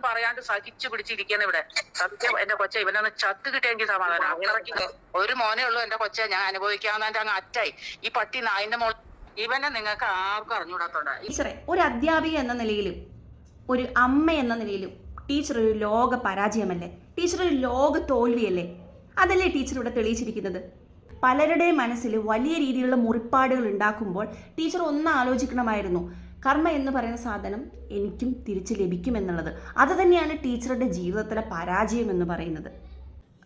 പറയാണ്ട് സഹിച്ചു പിടിച്ചിരിക്കുന്ന ഇവിടെ. സത്യം എന്റെ കൊച്ചെ ഇവനൊന്ന് ചത്ത് കിട്ടിയെങ്കിൽ സമാധാനം. അത്രയ്ക്ക് ഒരു മോനേ ഉള്ളൂ എന്റെ കൊച്ചെ, ഞാൻ അനുഭവിക്കാവുന്നതിന്റെ അങ്ങ് അറ്റായി. ഈ പട്ടി നായിന്റെ മോൾ ഇവനെ നിങ്ങൾക്ക് ആർക്കും അറിഞ്ഞുകൂടാത്തോണ്ടാ. ടീച്ചറെ, ഒരു അധ്യാപിക എന്ന നിലയിലും ഒരു അമ്മ എന്ന നിലയിലും ടീച്ചർ ഒരു ലോക പരാജയമല്ലേ? ടീച്ചർ ഒരു ലോക തോൽവിയല്ലേ? അതല്ലേ ടീച്ചർ ഇവിടെ തെളിയിച്ചിരിക്കുന്നത്? പലരുടെയും മനസ്സിൽ വലിയ രീതിയിലുള്ള മുറിപ്പാടുകൾ ഉണ്ടാക്കുമ്പോൾ ടീച്ചർ ഒന്ന് ആലോചിക്കണമായിരുന്നു. കർമ്മ എന്ന് പറയുന്ന സാധനം എനിക്കും തിരിച്ച് ലഭിക്കുമെന്നുള്ളത്. അത് തന്നെയാണ് ടീച്ചറുടെ ജീവിതത്തിലെ പരാജയം എന്ന് പറയുന്നത്.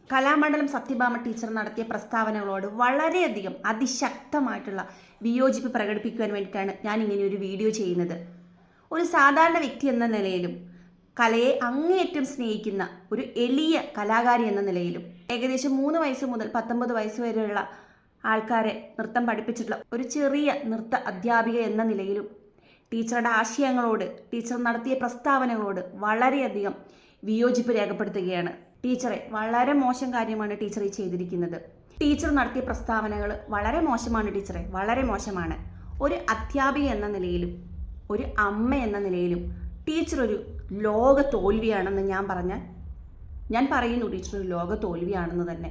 കലാമണ്ഡലം സത്യഭാമ ടീച്ചർ നടത്തിയ പ്രസ്താവനകളോട് വളരെയധികം അതിശക്തമായിട്ടുള്ള വിയോജിപ്പ് പ്രകടിപ്പിക്കുവാൻ വേണ്ടിയിട്ടാണ് ഞാൻ ഇങ്ങനെ ഒരു വീഡിയോ ചെയ്യുന്നത്. ഒരു സാധാരണ വ്യക്തി എന്ന നിലയിലും കലയെ അങ്ങേയറ്റം സ്നേഹിക്കുന്ന ഒരു എളിയ കലാകാരി എന്ന നിലയിലും ഏകദേശം 3 വയസ്സ് മുതൽ 19 വയസ്സ് വരെയുള്ള ആൾക്കാരെ നൃത്തം പഠിപ്പിച്ചിട്ടുള്ള ഒരു ചെറിയ നൃത്ത അധ്യാപിക എന്ന നിലയിലും ടീച്ചറുടെ ആശയങ്ങളോട്, ടീച്ചർ നടത്തിയ പ്രസ്താവനകളോട് വളരെയധികം വിയോജിപ്പ് രേഖപ്പെടുത്തുകയാണ്. ടീച്ചറെ, വളരെ മോശം കാര്യമാണ് ടീച്ചർ ഈ ചെയ്തിരിക്കുന്നത്. ടീച്ചർ നടത്തിയ പ്രസ്താവനകൾ വളരെ മോശമാണ് ടീച്ചറെ, വളരെ മോശമാണ്. ഒരു അധ്യാപിക എന്ന നിലയിലും ഒരു അമ്മ എന്ന നിലയിലും ടീച്ചർ ഒരു ലോക തോൽവിയാണെന്ന് ഞാൻ പറയുന്നു. ടീച്ചർ ഒരു ലോക തോൽവിയാണെന്ന് തന്നെ.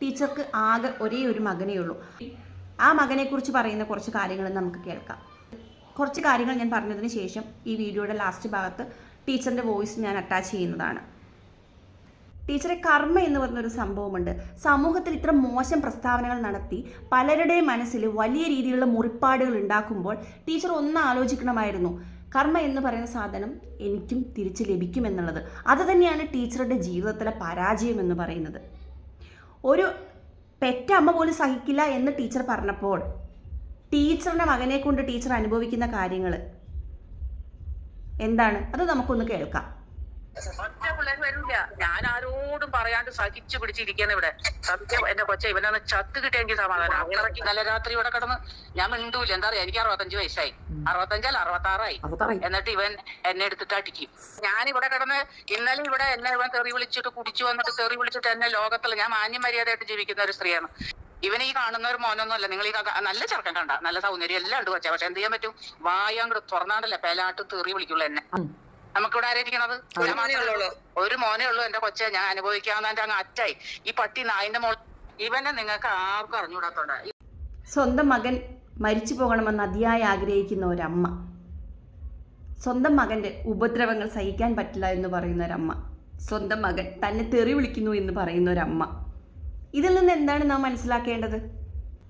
ടീച്ചർക്ക് ആകെ ഒരേ ഒരു മകനേ ഉള്ളൂ. ആ മകനെക്കുറിച്ച് പറയുന്ന കുറച്ച് കാര്യങ്ങൾ നമുക്ക് കേൾക്കാം. കുറച്ച് കാര്യങ്ങൾ ഞാൻ പറഞ്ഞതിന് ശേഷം ഈ വീഡിയോയുടെ ലാസ്റ്റ് ഭാഗത്ത് ടീച്ചറിൻ്റെ വോയിസ് ഞാൻ അറ്റാച്ച് ചെയ്യുന്നതാണ്. ടീച്ചറെ, കർമ്മ എന്ന് പറഞ്ഞൊരു സംഭവമുണ്ട്. സമൂഹത്തിൽ ഇത്ര മോശം പ്രസ്താവനകൾ നടത്തി പലരുടെയും മനസ്സിൽ വലിയ രീതിയിലുള്ള മുറിപ്പാടുകൾ ഉണ്ടാക്കുമ്പോൾ ടീച്ചർ ഒന്ന് ആലോചിക്കണമായിരുന്നു. കർമ്മ എന്ന് പറയുന്ന സാധനം എനിക്കും തിരിച്ച് ലഭിക്കുമെന്നുള്ളത്. അത് തന്നെയാണ് ടീച്ചറുടെ ജീവിതത്തിലെ പരാജയം എന്ന് പറയുന്നത്. ഒരു പെറ്റ അമ്മ പോലും സഹിക്കില്ല എന്ന് ടീച്ചർ പറഞ്ഞപ്പോൾ ടീച്ചറുടെ മകനെ കൊണ്ട് ടീച്ചർ അനുഭവിക്കുന്ന കാര്യങ്ങൾ എന്താണ്, അത് നമുക്കൊന്ന് കേൾക്കാം. ഒറ്റ പിള്ളേർ വരില്ല. ഞാൻ ആരോടും പറയാണ്ട് സഹിച്ചു പിടിച്ചിരിക്കുന്ന ഇവിടെ. സത്യം എന്റെ കൊച്ചെ ഇവനൊന്ന് ചത്ത് കിട്ടിയെങ്കിൽ സമാധാനം. അത്രയ്ക്ക് ഇന്നലെ രാത്രി ഇവിടെ കിടന്ന് ഞാൻ മിണ്ടൂല. എന്താ പറയാ, എനിക്ക് 65 വയസ്സായി, 65 66 എന്നിട്ട് ഇവൻ എന്നെ എടുത്തിട്ട് അടിക്കും. ഞാനിവിടെ കിടന്ന് ഇന്നലെ ഇവിടെ എന്നെ ഇവൻ തെറി വിളിച്ചിട്ട് കുടിച്ചു വന്നിട്ട് തെറി വിളിച്ചിട്ട് എന്നെ ലോകത്തിൽ, ഞാൻ മാന്യം മര്യാദയായിട്ട് ജീവിക്കുന്ന ഒരു സ്ത്രീയാണ്. ഇവന് ഈ കാണുന്ന ഒരു മോനൊന്നും അല്ല. നിങ്ങൾ ഈ നല്ല ചെറുക്കൻ കണ്ട, നല്ല സൗന്ദര്യം എല്ലാം ഉണ്ട് കൊച്ചെ. പക്ഷെ എന്ത് ചെയ്യാൻ പറ്റും, വായങ്ങോട്ട് തുറന്നാണ്ടല്ലേ പേലാട്ട് തെറി വിളിക്കുള്ളൂ എന്നെ. നമുക്കിവിടെ ആരായിരിക്കണത്? ഒരു മോനേ ഉള്ളൂ എന്റെ കൊച്ചെ, ഞാൻ അനുഭവിക്കാവുന്നതിന്റെ അങ്ങ് അറ്റായി. ഈ പട്ടി നായിന്റെ മോൾ ഇവനെ നിങ്ങൾക്ക് ആർക്കും അറിഞ്ഞുകൂടാത്തോണ്ടാ. സ്വന്തം മകൻ മരിച്ചു പോകണമെന്ന് അതിയായി ആഗ്രഹിക്കുന്ന ഒരമ്മ, സ്വന്തം മകൻ്റെ ഉപദ്രവങ്ങൾ സഹിക്കാൻ പറ്റില്ല എന്ന് പറയുന്ന ഒരമ്മ, സ്വന്തം മകൻ തന്നെ തെറി വിളിക്കുന്നു എന്ന് പറയുന്ന ഒരമ്മ. ഇതിൽ നിന്ന് എന്താണ് നാം മനസ്സിലാക്കേണ്ടത്?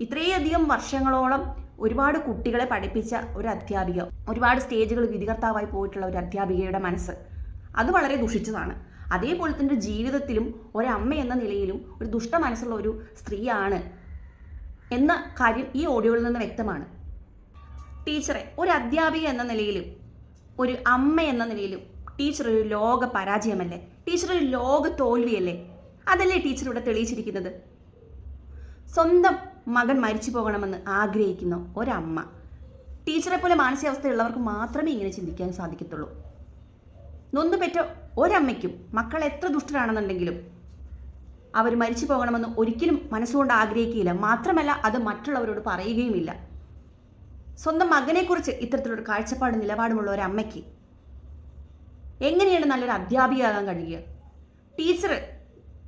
ഇത്രയധികം വർഷങ്ങളോളം ഒരുപാട് കുട്ടികളെ പഠിപ്പിച്ച ഒരു അധ്യാപിക, ഒരുപാട് സ്റ്റേജുകൾ വിധികർത്താവായി പോയിട്ടുള്ള ഒരു അധ്യാപികയുടെ മനസ്സ് അത് വളരെ ദുഷിച്ചതാണ്. അതേപോലെ തന്നെ ജീവിതത്തിലും ഒരമ്മ എന്ന നിലയിലും ഒരു ദുഷ്ട മനസ്സുള്ള ഒരു സ്ത്രീയാണ് എന്ന കാര്യം ഈ ഓഡിയോയിൽ നിന്ന് വ്യക്തമാണ്. ടീച്ചറെ, ഒരു അധ്യാപിക എന്ന നിലയിലും ഒരു അമ്മ എന്ന നിലയിലും ടീച്ചർ ഒരു ലോക പരാജയമല്ലേ? ടീച്ചർ ഒരു ലോക തോൽവിയല്ലേ? അതല്ലേ ടീച്ചർ ഇവിടെ തെളിയിച്ചിരിക്കുന്നത്? സ്വന്തം മകൻ മരിച്ചു പോകണമെന്ന് ആഗ്രഹിക്കുന്ന ഒരമ്മ, ടീച്ചറെ പോലെ മാനസികാവസ്ഥയുള്ളവർക്ക് മാത്രമേ ഇങ്ങനെ ചിന്തിക്കാൻ സാധിക്കത്തുള്ളൂ. നൊന്തുപെറ്റ ഒരമ്മയ്ക്കും മക്കൾ എത്ര ദുഷ്ടരാണെന്നുണ്ടെങ്കിലും അവർ മരിച്ചു പോകണമെന്ന് ഒരിക്കലും മനസ്സുകൊണ്ട് ആഗ്രഹിക്കുകയില്ല. മാത്രമല്ല, അത് മറ്റുള്ളവരോട് പറയുകയുമില്ല. സ്വന്തം മകനെക്കുറിച്ച് ഇത്തരത്തിലൊരു കാഴ്ചപ്പാടും നിലപാടുമുള്ള ഒരമ്മയ്ക്ക് എങ്ങനെയാണ് നല്ലൊരു അധ്യാപികയാകാൻ കഴിയുക? ടീച്ചർ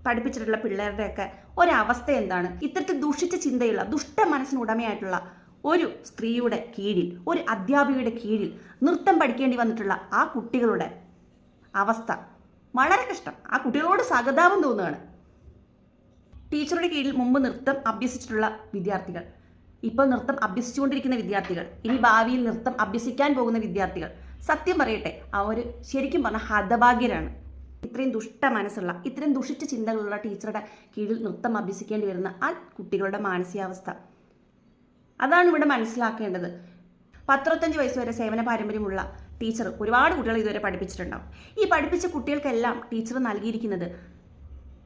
പഠിപ്പിച്ചിട്ടുള്ള പിള്ളേരുടെയൊക്കെ ഒരവസ്ഥ എന്താണ്? ഇത്തരത്തിൽ ദുഷിച്ച ചിന്തയുള്ള ദുഷ്ട മനസ്സിന് ഉടമയായിട്ടുള്ള ഒരു സ്ത്രീയുടെ കീഴിൽ, ഒരു അധ്യാപികയുടെ കീഴിൽ നൃത്തം പഠിക്കേണ്ടി വന്നിട്ടുള്ള ആ കുട്ടികളുടെ അവസ്ഥ വളരെ കഷ്ടം. ആ കുട്ടികളോട് സഹതാപം തോന്നുകയാണ്. ടീച്ചറുടെ കീഴിൽ മുമ്പ് നൃത്തം അഭ്യസിച്ചിട്ടുള്ള വിദ്യാർത്ഥികൾ, ഇപ്പോൾ നൃത്തം അഭ്യസിച്ചുകൊണ്ടിരിക്കുന്ന വിദ്യാർത്ഥികൾ, ഇനി ഭാവിയിൽ നൃത്തം അഭ്യസിക്കാൻ പോകുന്ന വിദ്യാർത്ഥികൾ, സത്യം പറയട്ടെ, അവർ ശരിക്കും പറഞ്ഞാൽ ഹതഭാഗ്യരാണ്. ഇത്രയും ദുഷ്ട മനസ്സുള്ള, ഇത്രയും ദുഷിച്ച ചിന്തകളുള്ള ടീച്ചറുടെ കീഴിൽ നൃത്തം അഭ്യസിക്കേണ്ടി വരുന്ന ആ കുട്ടികളുടെ മാനസികാവസ്ഥ അതാണ് ഇവിടെ മനസ്സിലാക്കേണ്ടത്. 65 വയസ്സ് വരെ സേവന പാരമ്പര്യമുള്ള ടീച്ചർ ഒരുപാട് കുട്ടികൾ ഇതുവരെ പഠിപ്പിച്ചിട്ടുണ്ടാവും. ഈ പഠിപ്പിച്ച കുട്ടികൾക്കെല്ലാം ടീച്ചർ നൽകിയിരിക്കുന്നത്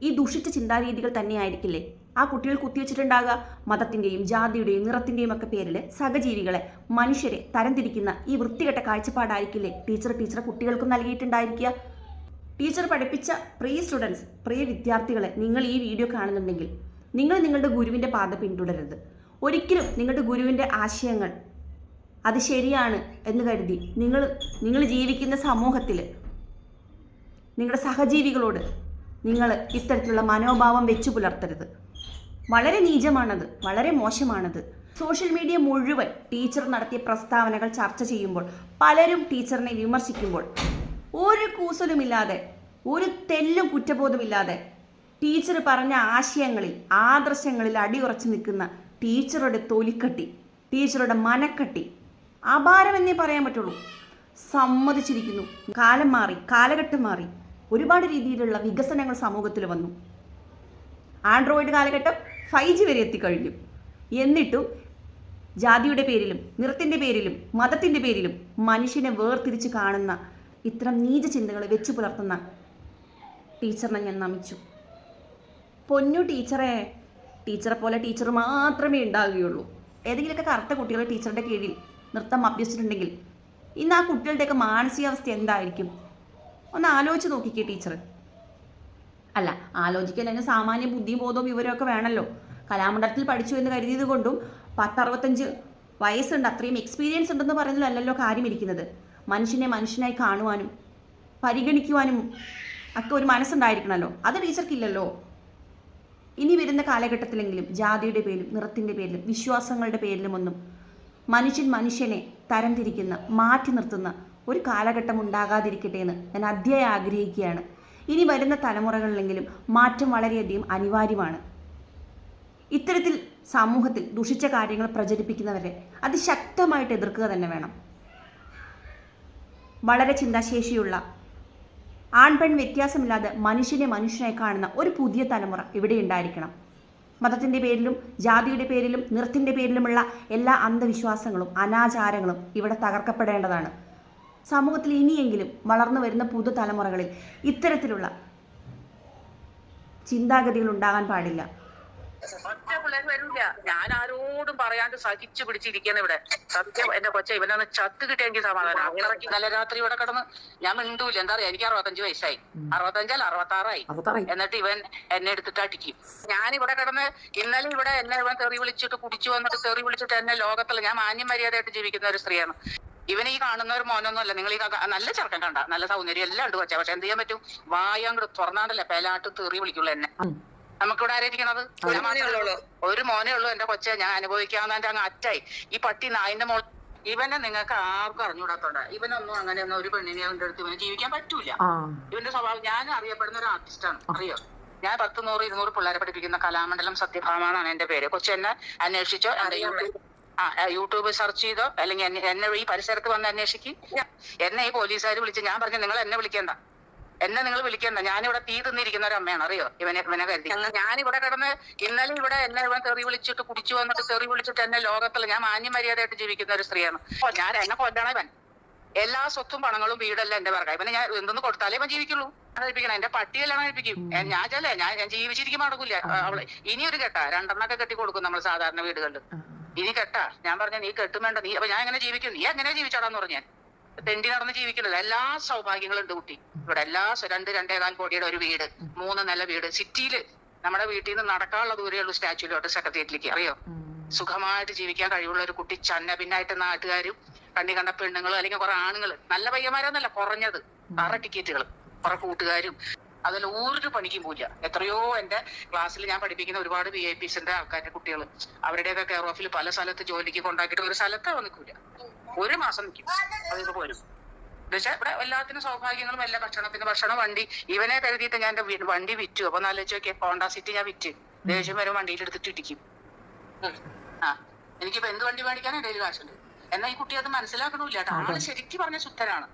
ഈ ദുഷിച്ച ചിന്താരീതികൾ തന്നെയായിരിക്കില്ലേ? ആ കുട്ടികൾ കുത്തിവെച്ചിട്ടുണ്ടാകുക മതത്തിൻ്റെയും ജാതിയുടെയും നിറത്തിൻ്റെയും ഒക്കെ പേരിൽ സഹജീവികളെ, മനുഷ്യരെ തരംതിരിക്കുന്ന ഈ വൃത്തികെട്ട കാഴ്ചപ്പാടായിരിക്കില്ലേ ടീച്ചർ കുട്ടികൾക്കും നൽകിയിട്ടുണ്ടായിരിക്കുക? ടീച്ചർ പഠിപ്പിച്ച പ്രിയ സ്റ്റുഡൻസ്, പ്രിയ വിദ്യാർത്ഥികളെ, നിങ്ങൾ ഈ വീഡിയോ കാണുന്നുണ്ടെങ്കിൽ നിങ്ങൾ നിങ്ങളുടെ ഗുരുവിൻ്റെ പാത പിന്തുടരരുത്. ഒരിക്കലും നിങ്ങളുടെ ഗുരുവിൻ്റെ ആശയങ്ങൾ അത് ശരിയാണ് എന്ന് കരുതി നിങ്ങൾ ജീവിക്കുന്ന സമൂഹത്തിൽ നിങ്ങളുടെ സഹജീവികളോട് നിങ്ങൾ ഇത്തരത്തിലുള്ള മനോഭാവം വെച്ചു പുലർത്തരുത്. വളരെ നീചമാണത്, വളരെ മോശമാണത്. സോഷ്യൽ മീഡിയ മുഴുവൻ ടീച്ചർ നടത്തിയ പ്രസ്താവനകൾ ചർച്ച ചെയ്യുമ്പോൾ പലരും ടീച്ചറിനെ വിമർശിക്കുമ്പോൾ ഒരു കൂസലുമില്ലാതെ, ഒരു തെല്ലും കുറ്റബോധമില്ലാതെ ടീച്ചർ പറഞ്ഞ ആശയങ്ങളിൽ, ആദർശങ്ങളിൽ അടിയുറച്ചു നിൽക്കുന്ന ടീച്ചറുടെ തൊലിക്കട്ടി, ടീച്ചറുടെ മനക്കട്ടി അപാരമെന്നേ പറയാൻ പറ്റുള്ളൂ. സമ്മതിച്ചിരിക്കുന്നു. കാലം മാറി, കാലഘട്ടം മാറി, ഒരുപാട് രീതിയിലുള്ള വികസനങ്ങൾ സമൂഹത്തിൽ വന്നു. ആൻഡ്രോയിഡ് കാലഘട്ടം 5G വരെ എത്തിക്കഴിഞ്ഞു. എന്നിട്ടും ജാതിയുടെ പേരിലും നിറത്തിൻ്റെ പേരിലും മതത്തിൻ്റെ പേരിലും മനുഷ്യനെ വേർതിരിച്ച് കാണുന്ന ഇത്തരം നീച ചിന്തകൾ വെച്ച് പുലർത്തുന്ന ടീച്ചറിനെ ഞാൻ നമിച്ചു. പൊന്നു ടീച്ചറെ, ടീച്ചറെ പോലെ ടീച്ചർ മാത്രമേ ഉണ്ടാകുകയുള്ളൂ. ഏതെങ്കിലുമൊക്കെ കറുത്ത കുട്ടികളെ ടീച്ചറുടെ കീഴിൽ നൃത്തം അഭ്യസിച്ചിട്ടുണ്ടെങ്കിൽ ഇന്ന് ആ കുട്ടികളുടെയൊക്കെ മാനസികാവസ്ഥ എന്തായിരിക്കും? ഒന്ന് ആലോചിച്ച് നോക്കിക്കേ ടീച്ചർ. അല്ല, ആലോചിക്കാൻ അതിന് സാമാന്യ ബുദ്ധിയും ബോധവും വിവരമൊക്കെ വേണമല്ലോ. കലാമണ്ഡലത്തിൽ പഠിച്ചു എന്ന് കരുതിയത് കൊണ്ടും 10-65 വയസ്സുണ്ട്, അത്രയും എക്സ്പീരിയൻസ് ഉണ്ടെന്ന് പറയുന്നതിലല്ലോ കാര്യമിരിക്കുന്നത്. മനുഷ്യനെ മനുഷ്യനായി കാണുവാനും പരിഗണിക്കുവാനും ഒക്കെ ഒരു മനസ്സുണ്ടായിരിക്കണമല്ലോ. അത് ടീച്ചർക്കില്ലല്ലോ. ഇനി വരുന്ന കാലഘട്ടത്തിലെങ്കിലും ജാതിയുടെ പേരിലും നിറത്തിൻ്റെ പേരിലും വിശ്വാസങ്ങളുടെ പേരിലുമൊന്നും മനുഷ്യനെ തരംതിരിക്കുന്ന, മാറ്റി നിർത്തുന്ന ഒരു കാലഘട്ടം ഉണ്ടാകാതിരിക്കട്ടെ എന്ന് ഞാൻ അതിയായി ആഗ്രഹിക്കുകയാണ്. ഇനി വരുന്ന തലമുറകളിലെങ്കിലും മാറ്റം വളരെയധികം അനിവാര്യമാണ്. ഇത്തരത്തിൽ സമൂഹത്തിൽ ദുഷിച്ച കാര്യങ്ങൾ പ്രചരിപ്പിക്കുന്നവരെ അതിശക്തമായിട്ട് എതിർക്കുക തന്നെ വേണം. വളരെ ചിന്താശേഷിയുള്ള, ആൺപെൺ വ്യത്യാസമില്ലാതെ മനുഷ്യനെ മനുഷ്യനായി കാണുന്ന ഒരു പുതിയ തലമുറ ഇവിടെ ഉണ്ടായിരിക്കണം. മതത്തിൻ്റെ പേരിലും ജാതിയുടെ പേരിലും നിറത്തിൻ്റെ പേരിലുമുള്ള എല്ലാ അന്ധവിശ്വാസങ്ങളും അനാചാരങ്ങളും ഇവിടെ തകർക്കപ്പെടേണ്ടതാണ്. സമൂഹത്തിൽ ഇനിയെങ്കിലും വളർന്നു വരുന്ന പുതുതലമുറകളിൽ ഇത്തരത്തിലുള്ള ചിന്താഗതികൾ ഉണ്ടാകാൻ പാടില്ല. ഒറ്റ പിള്ളേർ വരില്ല. ഞാൻ ആരോടും പറയാണ്ട് സഹിച്ചു പിടിച്ചിരിക്കുന്ന ഇവിടെ. സത്യം എന്റെ കൊച്ച ഇവനൊന്ന് ചത്ത് കിട്ടിയെങ്കിൽ സമാധാനം. അത്രയ്ക്ക് നല്ല രാത്രി ഇവിടെ കിടന്ന് ഞാൻ മിണ്ടൂല. എന്താ പറയാ, എനിക്ക് 65 വയസ്സായി, 65 66 എന്നിട്ട് ഇവൻ എന്നെ എടുത്തിട്ട് അടിക്കും. ഞാനിവിടെ കിടന്ന് ഇന്നലെ ഇവിടെ എന്നെ ഇവൻ തെറി വിളിച്ചിട്ട് കുടിച്ചു വന്നിട്ട് തെറി വിളിച്ചിട്ട് എന്നെ ലോകത്തിൽ ഞാൻ മാന്യം മര്യാദയായിട്ട് ജീവിക്കുന്ന ഒരു സ്ത്രീയാണ്. ഇവൻ ഈ കാണുന്ന ഒരു മോനൊന്നും അല്ല. നിങ്ങൾ ഈ നല്ല ചെറുക്കൻ കണ്ട, നല്ല സൗന്ദര്യം എല്ലാം ഉണ്ട് കൊച്ചാ. പക്ഷെ എന്ത് ചെയ്യാൻ പറ്റും, വായങ്ങട് തുറന്നാണ്ടല്ലേ പേലാട്ട് തെറി വിളിക്കുള്ളൂ എന്നെ. നമുക്കിവിടെ ആരായിരിക്കണത്? ഒരു മോനേ ഉള്ളൂ എന്റെ കൊച്ചെ. ഞാൻ അനുഭവിക്കാവുന്നതിന്റെ അങ്ങ് അറ്റായി. ഈ പട്ടി നായിന്റെ മോൾ. ഇവനെ നിങ്ങൾക്ക് ആർക്കും അറിഞ്ഞുകൂടാത്തോണ്ട. ഇവനൊന്നും അങ്ങനെയൊന്നും ഒരു പെണ്ണിനെ അവന്റെ അടുത്ത് ഇവന് ജീവിക്കാൻ പറ്റൂല. ഇവന്റെ സ്വഭാവം. ഞാൻ അറിയപ്പെടുന്ന ഒരു ആർട്ടിസ്റ്റാണ്, അറിയോ. ഞാൻ 10, 100, 200 പിള്ളേരെ പഠിപ്പിക്കുന്ന കലാമണ്ഡലം സത്യഭാമ എന്നാണ് എന്റെ പേര്. കൊച്ചെന്നെ അന്വേഷിച്ചോ, എന്റെ യൂട്യൂബ് സെർച്ച് ചെയ്തോ, അല്ലെങ്കിൽ എന്നെ ഈ പരിസരത്ത് വന്ന് അന്വേഷിക്കും. എന്നെ ഈ പോലീസുകാർ വിളിച്ച് ഞാൻ പറഞ്ഞു, നിങ്ങൾ എന്നെ വിളിക്കണ്ട, എന്നെ നിങ്ങൾ വിളിക്കണ്ട. ഞാനിവിടെ തീ തിന്നിരിക്കുന്ന ഒരു അമ്മയാണ്, അറിയോ. ഇവനെ കരുതി ഞാനിവിടെ കിടന്ന് ഇന്നലെ ഇവിടെ എന്നെ ഇവൻ തെറി വിളിച്ചിട്ട് കുടിച്ചു വന്നിട്ട് തെറി വിളിച്ചിട്ട് എന്നെ ലോകത്തിൽ ഞാൻ മാന്യം മര്യാദയായിട്ട് ജീവിക്കുന്ന ഒരു സ്ത്രീയാണ്. ഞാൻ എന്നെ കൊല്ലണം ഇവൻ. എല്ലാ സ്വത്തും പണങ്ങളും വീടെല്ലാം എന്റെ പറക്കാം. ഇവനെ ഞാൻ എന്തൊന്ന് കൊടുത്താലേ ഇവൻ ജീവിക്കുള്ളൂ. കഴിപ്പിക്കണം. എന്റെ പട്ടിയെല്ലാം കഴിപ്പിക്കും. ഞാൻ ജീവിച്ചിരിക്കുമ്പോൾ നടക്കൂല അവളെ. ഇനി ഒരു കെട്ടാ 2 കെട്ടി കൊടുക്കും നമ്മൾ സാധാരണ വീടുകളിൽ. ഇനി കെട്ടാ. ഞാൻ പറഞ്ഞ നീ കെട്ടും വേണ്ട, നീ. അപ്പൊ ഞാൻ എങ്ങനെ ജീവിക്കും, നീ എങ്ങനെ ജീവിച്ചാടാന്ന് പറഞ്ഞാൽ. തെണ്ടി നടന്ന് ജീവിക്കുന്നില്ല. എല്ലാ സൗഭാഗ്യങ്ങളും ഉണ്ട് കുട്ടി ഇവിടെ. എല്ലാ 2-2.25 കോടിയുടെ ഒരു വീട്, 3 നില വീട്, സിറ്റിയില്. നമ്മുടെ വീട്ടിൽ നിന്ന് നടക്കാനുള്ള ദൂരെയുള്ളൂ സ്റ്റാച്യൂലോട്ട്, സെക്രട്ടേറിയറ്റിലേക്ക്, അറിയോ. സുഖമായിട്ട് ജീവിക്കാൻ കഴിവുള്ള ഒരു കുട്ടി. പിന്നായിട്ട് നാട്ടുകാരും കണ്ണി കണ്ട പെണ്ണുങ്ങളും അല്ലെങ്കിൽ കുറെ ആണുങ്ങൾ, നല്ല പയ്യന്മാരൊന്നല്ല, കുറഞ്ഞത് 6 ടിക്കറ്റുകൾ, കുറെ കൂട്ടുകാരും. അതിൽ ഒരു പണിക്കും പോയില്ല. എത്രയോ എന്റെ ക്ലാസ്സിൽ ഞാൻ പഠിപ്പിക്കുന്ന ഒരുപാട് VIPsന്റെ ആൾക്കാരുടെ കുട്ടികൾ, അവരുടെയൊക്കെ കെയർ ഓഫിൽ പല സ്ഥലത്ത് ജോലിക്ക് കൊണ്ടാക്കിയിട്ട് ഒരു സ്ഥലത്ത് നിൽക്കൂല. 1 മാസം നിൽക്കും, അതിന് പോരും. എന്നുവെച്ചാൽ ഇവിടെ എല്ലാത്തിനും സൗഭാഗ്യങ്ങളും എല്ലാ ഭക്ഷണം, വണ്ടി. ഇവനെ കരുതിയിട്ട് ഞാൻ എന്റെ വണ്ടി വിറ്റു. അപ്പൊ ആലോചിച്ച് നോക്കിയ ഹോണ്ട സിറ്റി ഞാൻ വിറ്റ്. ദേഷ്യം വരും വണ്ടിയിൽ എടുത്തിട്ട് ഇടിക്കും. എനിക്കിപ്പോ എന്ത് വണ്ടി മേടിക്കാൻ ഇടയിൽ കാശുണ്ട്. എന്നാൽ ഈ കുട്ടി അത് മനസ്സിലാക്കണില്ല കേട്ടോ. ആള് ശരിക്കും പറഞ്ഞ ശുദ്ധനാണ്.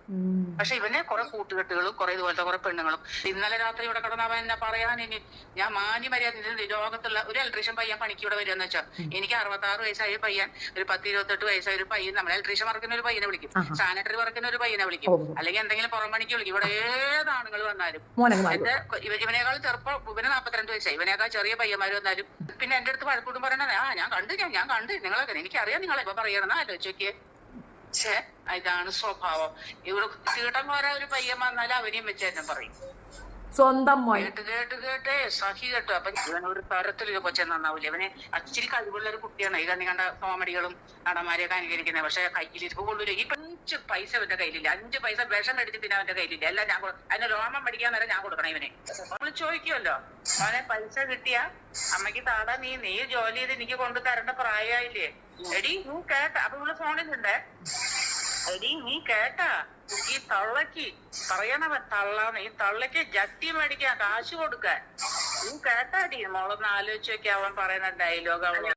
പക്ഷെ ഇവനെ കുറെ കൂട്ടുകെട്ടുകളും കുറെ ഇതുപോലത്തെ കുറെ പെണ്ണുങ്ങളും. ഇന്നലെ രാത്രി ഇവിടെ കിടന്നവൻ എന്നെ പറയാൻ, ഇനി ഞാൻ മാന്യ മര്യാദ ലോകത്തുള്ള ഒരു ഇലക്ട്രീഷ്യൻ പയ്യൻ പണിക്ക് ഇവിടെ വരികയെന്ന് വെച്ചാൽ, എനിക്ക് 66 വയസ്സായ പയ്യൻ, ഒരു 10-28 വയസ്സായ ഒരു പയ്യൻ, നമ്മൾ ഇലക്ട്രീഷ്യൻ വർക്കുന്ന ഒരു പയ്യനെ വിളിക്കും, സാനിറ്ററി വർക്കുന്ന ഒരു പയ്യനെ വിളിക്കും, അല്ലെങ്കിൽ എന്തെങ്കിലും പുറം പണിക്ക് വിളിക്കും. ഇവിടെ ഏത് ആണുങ്ങൾ വന്നാലും എന്റെ ഇവനേക്കാൾ ചെറുപ്പം, ഇവന് 42 വയസ്സായി, ഇവനേക്കാൾ ചെറിയ പയ്യന്മാർ വന്നാലും പിന്നെ എന്റെ അടുത്ത് വഴക്കൂട്ടും പറയണേ, ഞാൻ കണ്ട് നിങ്ങളൊക്കെ എനിക്കറിയാം നിങ്ങളെ ഇപ്പൊ പറയണമെന്ന് ആലോചിച്ച്. ഇതാണ് സ്വഭാവം. ഇവിടെ കീട്ടന്മാരെ ഒരു പയ്യൻ വന്നാലും അവനെയും വെച്ച് തന്നെ പറയും. സ്വന്തം മോൻ. കേട്ടേ സഹി കേട്ടോ. അപ്പൊ ഇവൻ ഒരു തരത്തിൽ ഒരു കൊച്ചെ നന്നാവില്ല. ഇവന് അച്ചിരി കഴിവുള്ള ഒരു കുട്ടിയാണ്. ഈ കണ്ണി കണ്ട കോമഡികളും നടന്മാരെയൊക്കെ അനുകരിക്കുന്നത്. പക്ഷെ കയ്യിലിരിപ്പ് കൊള്ളൂല. ഈ 5 പൈസ അവന്റെ കയ്യിലില്ല. 5 പൈസ വിഷം കടിച്ച് പിന്നെ അവന്റെ കയ്യിലില്ല. എല്ലാം ഞാൻ അതിന് രോമം പഠിക്കാൻ നേരം ഞാൻ കൊടുക്കണം ഇവന്. നമ്മൾ ചോദിക്കുമല്ലോ, അവനെ പൈസ കിട്ടിയ അമ്മയ്ക്ക് താടാ, നീ ജോലി ചെയ്ത് എനിക്ക് കൊണ്ടു തരേണ്ട പ്രായമായില്ലേ എടി, നീ കേട്ട. അപ്പൊ ഇവള് ഫോണിലുണ്ടേ, എടി നീ കേട്ടാ, ഈ തള്ളക്ക് പറയണവൻ തള്ളാന്ന്, ഈ തള്ളക്ക് ജട്ടി മേടിക്കാൻ കാശ് കൊടുക്കാൻ. നീ കേട്ടാടി മോളൊന്ന് ആലോചിച്ച് നോക്കി അവൻ പറയുന്ന ഡയലോഗ്. അവള്